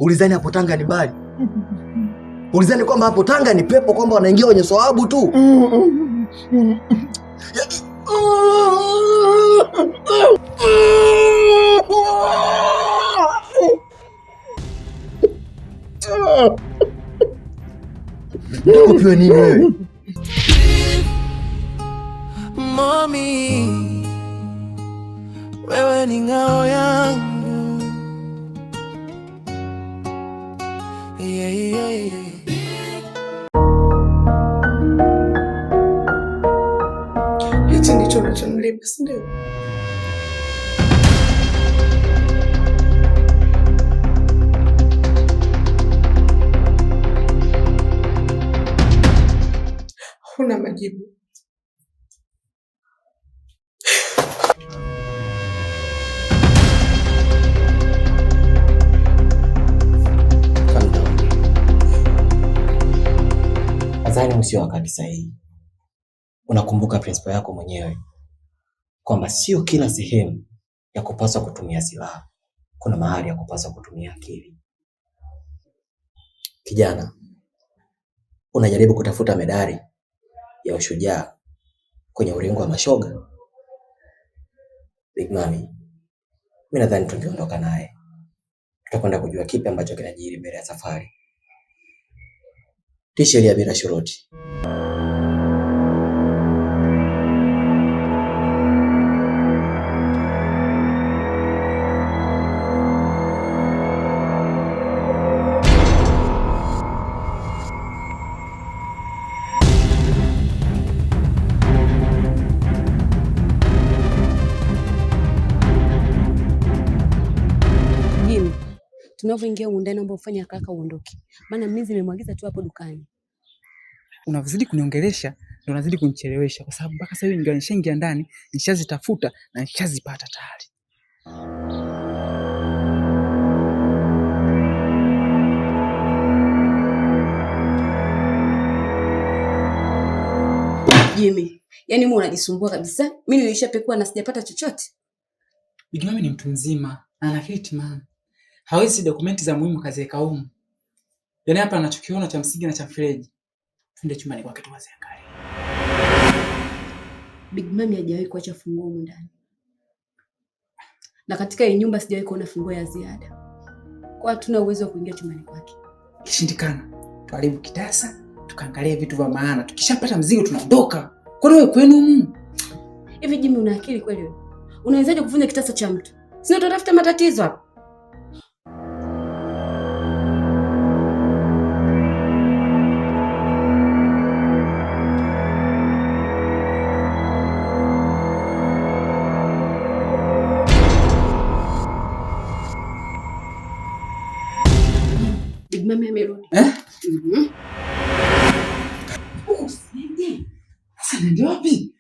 Ulizani hapo Tanga ni mbali? Ulizani kwamba hapo Tanga ni pepo, kwamba wanaingia wenye sawabu tu? Nikupiwe nini wewe? Mami, wewe ni ngao yangu. Hichi ndicho unachonilipa, si ndio? Huna majibu. Nadhani msio wakati sahihi. Unakumbuka principal yako mwenyewe kwamba sio kila sehemu ya kupaswa kutumia silaha. Kuna mahali ya kupaswa kutumia akili. Kijana, unajaribu kutafuta medali ya ushujaa kwenye ulingo wa mashoga. Big Mami, mimi nadhani tungeondoka naye. Tutakwenda kujua kipi ambacho kinajiri mbele ya safari. Tisheria bila shuruti. Tunavyoingia huko ndani, naomba ufanye haraka uondoke. Maana mimi nimemwagiza tu hapo dukani. Unazidi kuniongelesha ndio unazidi kunichelewesha, kwa sababu mpaka sasa hivi nishaingia ndani, nishazitafuta na nishazipata tayari. Jimmy, yani mimi unajisumbua kabisa. Mimi nilishapekua na sijapata chochote. Big Mami ni mtu mzima, ana akili timamu. Hawezi dokumenti za muhimu kaziweka humu. Yaani hapa anachokiona cha msingi na cha mfereji. Twende chumbani kwake tuwaziangalie. Big Mami hajawahi kuacha funguo humu ndani. Na katika hii nyumba sijawahi kuona funguo ya ziada. Kwa hatuna uwezo wa kuingia chumbani kwake. Kishindikana, tuharibu kitasa, tukaangalie vitu vya maana. Tukishapata mzigo tunaondoka. Kwani wewe kwenu humu? Hivi Jimmy, una akili kweli wewe? Unawezaje kuvunja kitasa cha mtu? Sina tutafuta matatizo hapa. Big Mami amerudi. Usije. Sasa ndio wapi?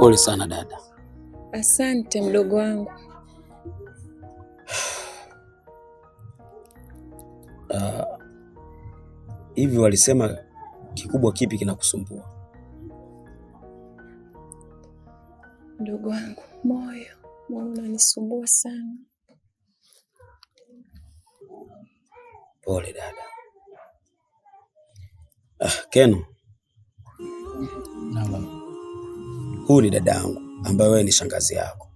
Pole sana dada. Asante mdogo wangu. Hivi walisema kikubwa kipi kinakusumbua? Mdogo wangu, moyo unanisumbua sana. Pole dada. Keno. Naam. Huyu ni dada yangu ambaye wewe ni shangazi yako.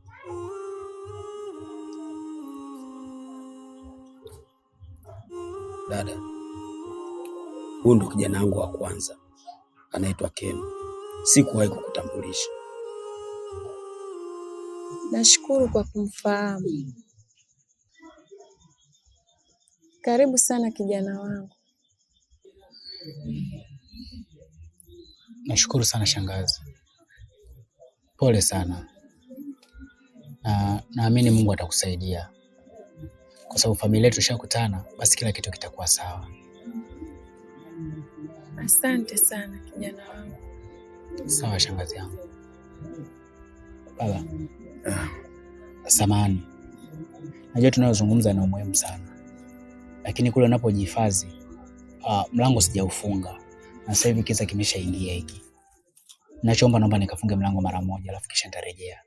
Dada, huyu ndo kijana wangu wa kwanza, anaitwa Keno. Sikuwahi kukutambulisha. Nashukuru kwa kumfahamu. Karibu sana kijana wangu. Nashukuru sana shangazi. Pole sana. Naamini Mungu atakusaidia. Kwa sababu familia yetu ishakutana, basi kila kitu kitakuwa sawa. Asante sana kijana wangu. Sawa shangazi yangu. Baba. Samahani. Najua tunayozungumza ni muhimu sana. Lakini kule unapojihifadhi, mlango sijaufunga. Na sasa hivi kiza kimeshaingia hiki. Nachoomba naomba nikafunge mlango mara moja alafu kisha nitarejea.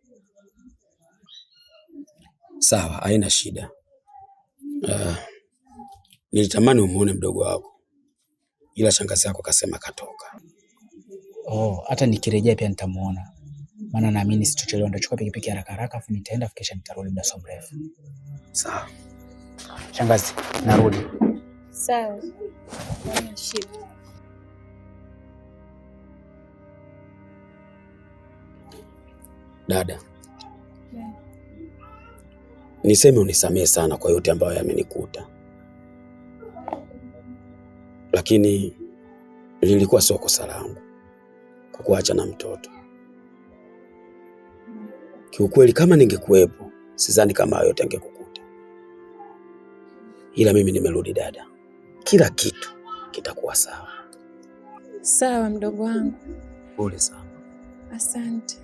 Sawa, haina shida. Nilitamani umuone mdogo wako, ila shangazi yako kasema katoka. Hata nikirejea pia nitamuona. Maana naamini sitochelewa, nitachukua pikipiki haraka afu nitaenda kisha nitarudi muda so mrefu. Sawa. Shangazi, narudi. Sawa. Haina shida. Dada. Niseme unisamehe sana kwa yote ambayo yamenikuta. Lakini lilikuwa sio kosa langu kukuacha na mtoto. Kiukweli kama ningekuwepo, sidhani kama hayo yote angekukuta. Ila mimi nimerudi dada. Kila kitu kitakuwa sawa. Sawa mdogo wangu. Pole sana. Asante.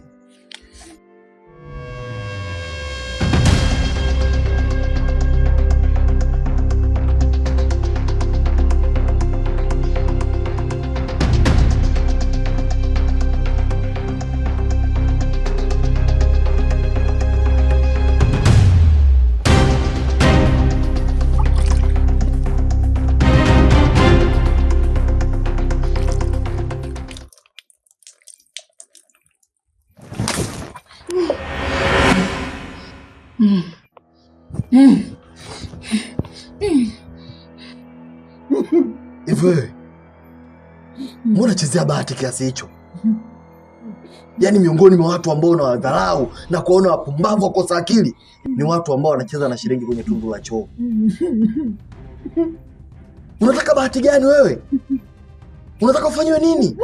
Hivi mbona chezea bahati kiasi hicho? Yaani miongoni mwa watu ambao unawadharau na kuona wapumbavu wakosa akili ni watu ambao wanacheza na shilingi kwenye tundu la choo. Unataka bahati gani wewe? Unataka ufanywe nini?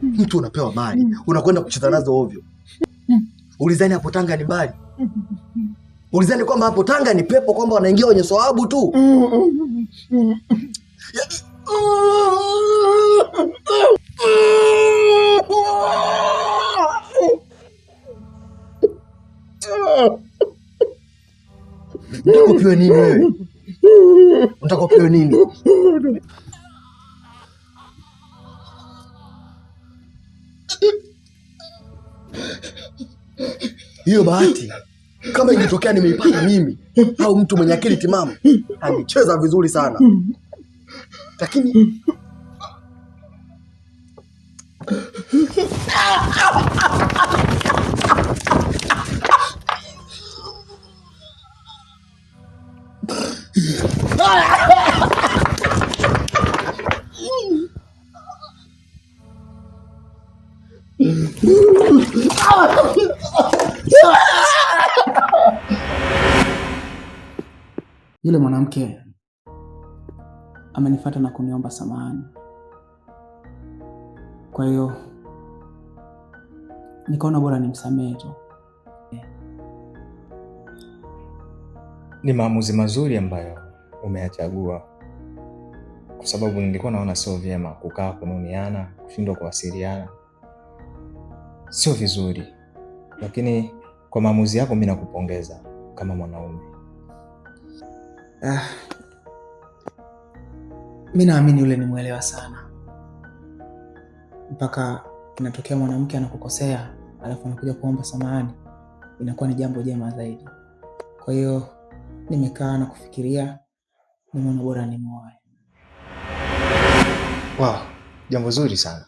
Mtu unapewa mali, unakwenda kucheza nazo ovyo. Ulizani hapo Tanga ni mbali? Ulizani kwamba hapo Tanga ni pepo, kwamba wanaingia wenye sawabu tu? Unataka upewe nini wewe? Unataka upewe nini? Hiyo bahati kama ingetokea nimeipata mimi au mtu mwenye akili timamu, angecheza vizuri sana. Lakini Yule mwanamke amenifuata na kuniomba samahani. Kwa hiyo nikaona bora nimsamehe tu. Ni maamuzi mazuri ambayo umeyachagua, kwa sababu nilikuwa naona sio vyema kukaa kununiana, kushindwa kuwasiliana. sio vizuri, lakini kwa maamuzi yako mimi nakupongeza kama mwanaume. Mimi naamini yule ni mwelewa sana, mpaka inatokea mwanamke anakukosea alafu anakuja kuomba samahani, inakuwa ni jambo jema zaidi. Kwa hiyo nimekaa na kufikiria, nimeona bora nimuoe. Wow, jambo zuri sana.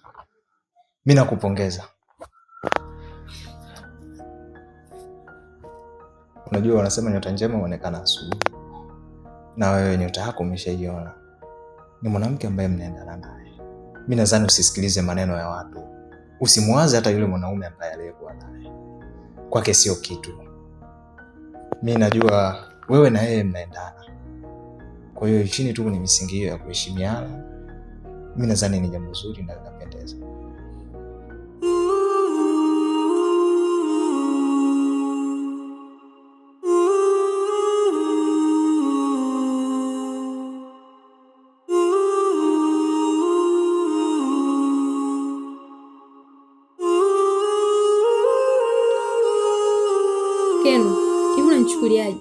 Mimi nakupongeza. Unajua wanasema nyota njema huonekana asubuhi. Na wewe nyota yako umeshaiona. Ni mwanamke ambaye mnaendana naye. Mimi nadhani usisikilize maneno ya watu. Usimwaze hata yule mwanaume ambaye aliyekuwa naye. Kwake sio kitu. Mimi najua wewe na yeye mnaendana. Kwa hiyo chini tu ni misingi hiyo ya kuheshimiana. Mimi nadhani ni jambo zuri na linapendeza. Keno, hivi unanichukuliaje?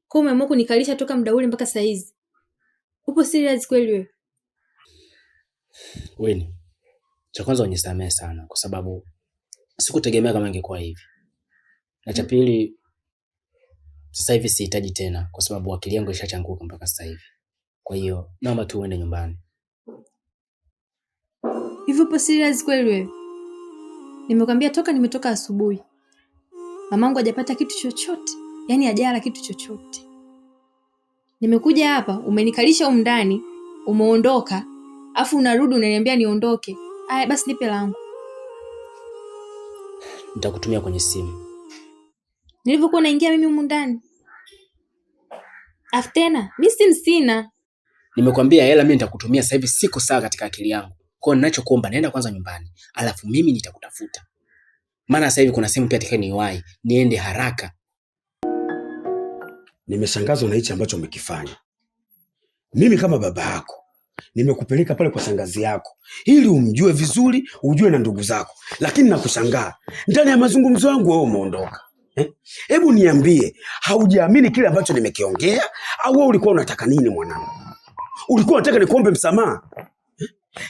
Kwa umeamua kunikalisha toka muda ule mpaka saa hizi? Upo serious kweli wewe? Weni, cha kwanza unisamehe sana kwa sababu sikutegemea kama ingekuwa hivi. Na cha pili, sasa hivi sihitaji tena kwa sababu akili yangu ishachanguka mpaka sasa hivi. Kwa hiyo naomba tu uende nyumbani. Hivi upo serious kweli wewe? Nimekwambia toka nimetoka asubuhi. Mamangu hajapata kitu chochote. Yaani hajala kitu chochote. Nimekuja hapa, umenikalisha huko ndani, umeondoka, afu unarudi unaniambia niondoke. Aya basi nipe langu. Nitakutumia kwenye simu. Nilivyokuwa naingia mimi huko ndani. Afu tena, mimi sina. Nimekwambia hela mimi nitakutumia sasa hivi, siko sawa katika akili yangu. Kwa hiyo ninachokuomba naenda kwanza nyumbani, alafu mimi nitakutafuta. Maana sasa hivi kuna simu pia atakaye niwahi, niende haraka. Nimeshangazwa na hichi ambacho umekifanya. Mimi kama baba yako nimekupeleka pale kwa shangazi yako ili umjue vizuri, ujue na ndugu zako. Lakini nakushangaa, ndani ya mazungumzo yangu wewe umeondoka. Hebu niambie, haujaamini kile ambacho nimekiongea au wewe ulikuwa unataka nini mwanangu? Ulikuwa unataka nikuombe msamaha?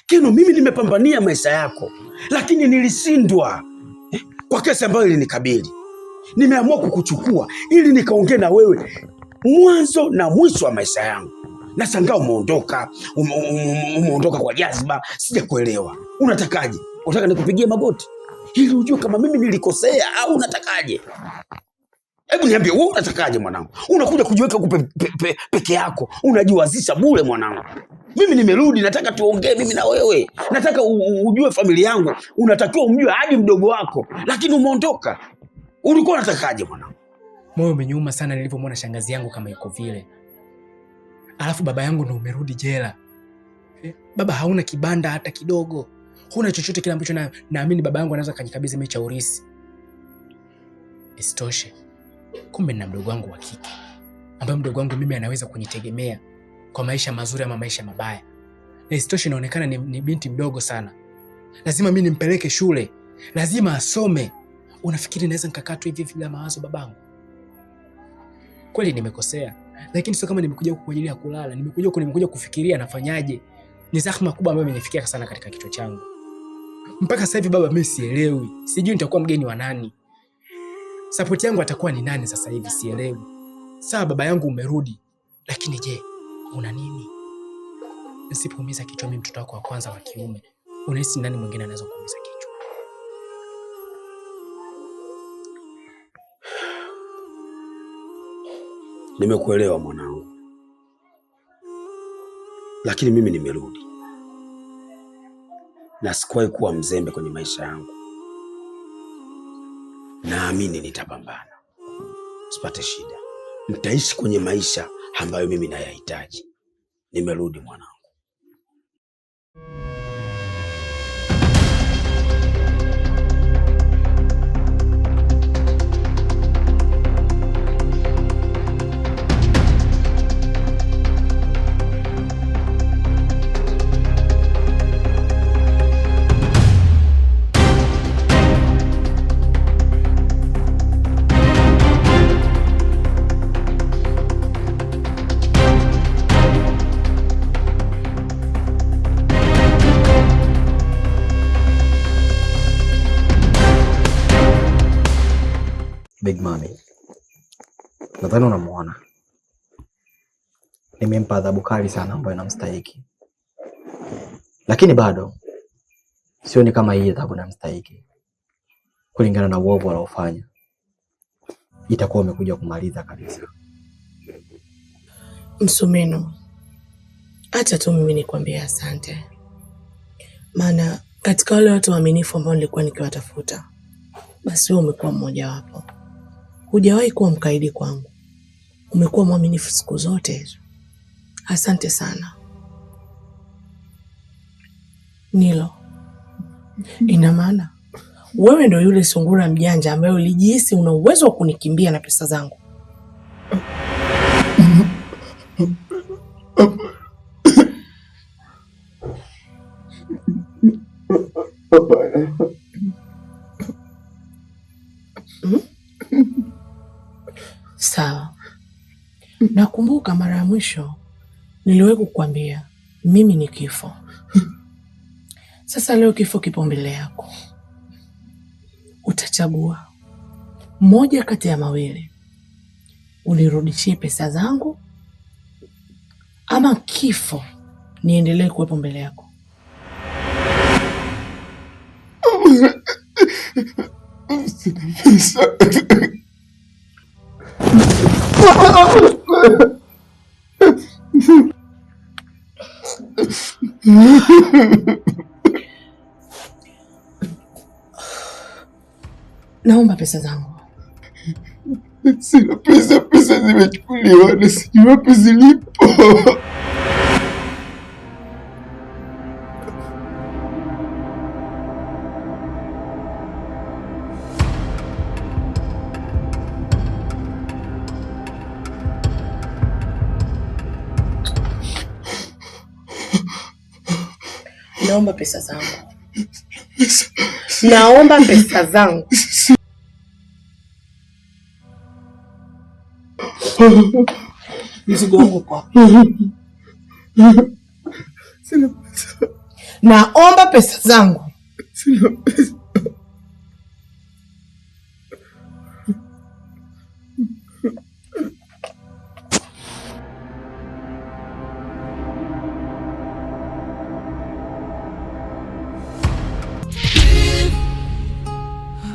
Keno, mimi nimepambania maisha yako, lakini nilishindwa kwa kesi ambayo ilinikabili. Nimeamua kukuchukua ili nikaongee na wewe mwanzo na mwisho wa maisha yangu. Nashangaa umeondoka, umeondoka kwa jazba, sijakuelewa. Unatakaje? Unataka nikupigie magoti ili ujue kama mimi nilikosea au unatakaje? Hebu niambie wewe unatakaje mwanangu? Unakuja kujiweka peke yako, unajiwazisha bure mwanangu. Mimi nimerudi, nataka tuongee mimi na wewe. Nataka ujue familia yangu, unatakiwa umjue hadi mdogo wako, lakini umeondoka. Ulikuwa unatakaje mwanangu? Moyo umeniuma sana nilipomwona shangazi yangu kama yuko vile. Alafu baba yangu ndo umerudi jela. Baba hauna kibanda hata kidogo. Huna chochote kile ambacho naamini baba yangu anaweza kujikabidhi mimi cha urisi. Isitoshe, kumbe na mdogo wangu wa kike, ambaye mdogo wangu mimi anaweza kunitegemea kwa maisha mazuri ama maisha mabaya. Na isitoshe inaonekana ni binti mdogo sana. Lazima mimi nimpeleke shule. Lazima asome. Unafikiri naweza nikakaa tu hivi bila mawazo babangu? Kweli nimekosea, lakini sio kama nimekuja huku kwa ajili ya kulala. Nimekuja kufikiria nafanyaje. Ni zahma kubwa ambayo imenifikia sana katika kichwa changu. Mpaka sasa hivi baba mimi sielewi. Sijui nitakuwa mgeni wa nani. Support yangu atakuwa ni nani sasa hivi sielewi. Sawa baba yangu umerudi, lakini je, una nini? Nisipoumiza kichwa mimi mtoto wako wa kwanza wa kiume, unahisi nani mwingine anaweza kuumiza kichwa? Nimekuelewa mwanangu. Lakini mimi nimerudi. Na sikuwahi kuwa mzembe kwenye maisha yangu. Naamini nitapambana. Usipate shida. Nitaishi kwenye maisha ambayo mimi nayahitaji. Nimerudi mwanangu. Big Mami, nadhani unamuona. Nimempa adhabu kali sana ambayo inamstahiki, lakini bado sioni kama hii adhabu inamstahiki kulingana na uovu aliofanya. Itakuwa umekuja kumaliza kabisa. Msumeno, acha tu mimi nikwambie asante, maana katika wale watu waaminifu ambao nilikuwa nikiwatafuta, basi wewe umekuwa mmoja wapo. Hujawahi kuwa mkaidi kwangu, umekuwa mwaminifu siku zote hizo. Asante sana. Nilo, ina maana wewe ndio yule sungura mjanja ambaye ulijihisi una uwezo wa kunikimbia na pesa zangu? Sawa. Nakumbuka mara ya mwisho niliwahi kukwambia mimi ni kifo. Sasa leo kifo kipo mbele yako. Utachagua moja kati ya mawili. Unirudishie pesa zangu ama kifo niendelee kuwepo mbele yako. Naomba pesa zangu. Sina pesa, pesa zimechukuliwa na sijui wapi zilipo. Naomba pesa zangu. Naomba pesa zangu. Mzigo wangu kwa. Sina pesa. Naomba pesa zangu. Sina pesa.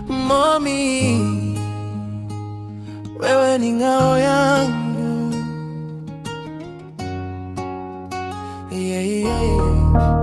Mommy, wewe ni ngao yangu. Yeah, yeah, yeah.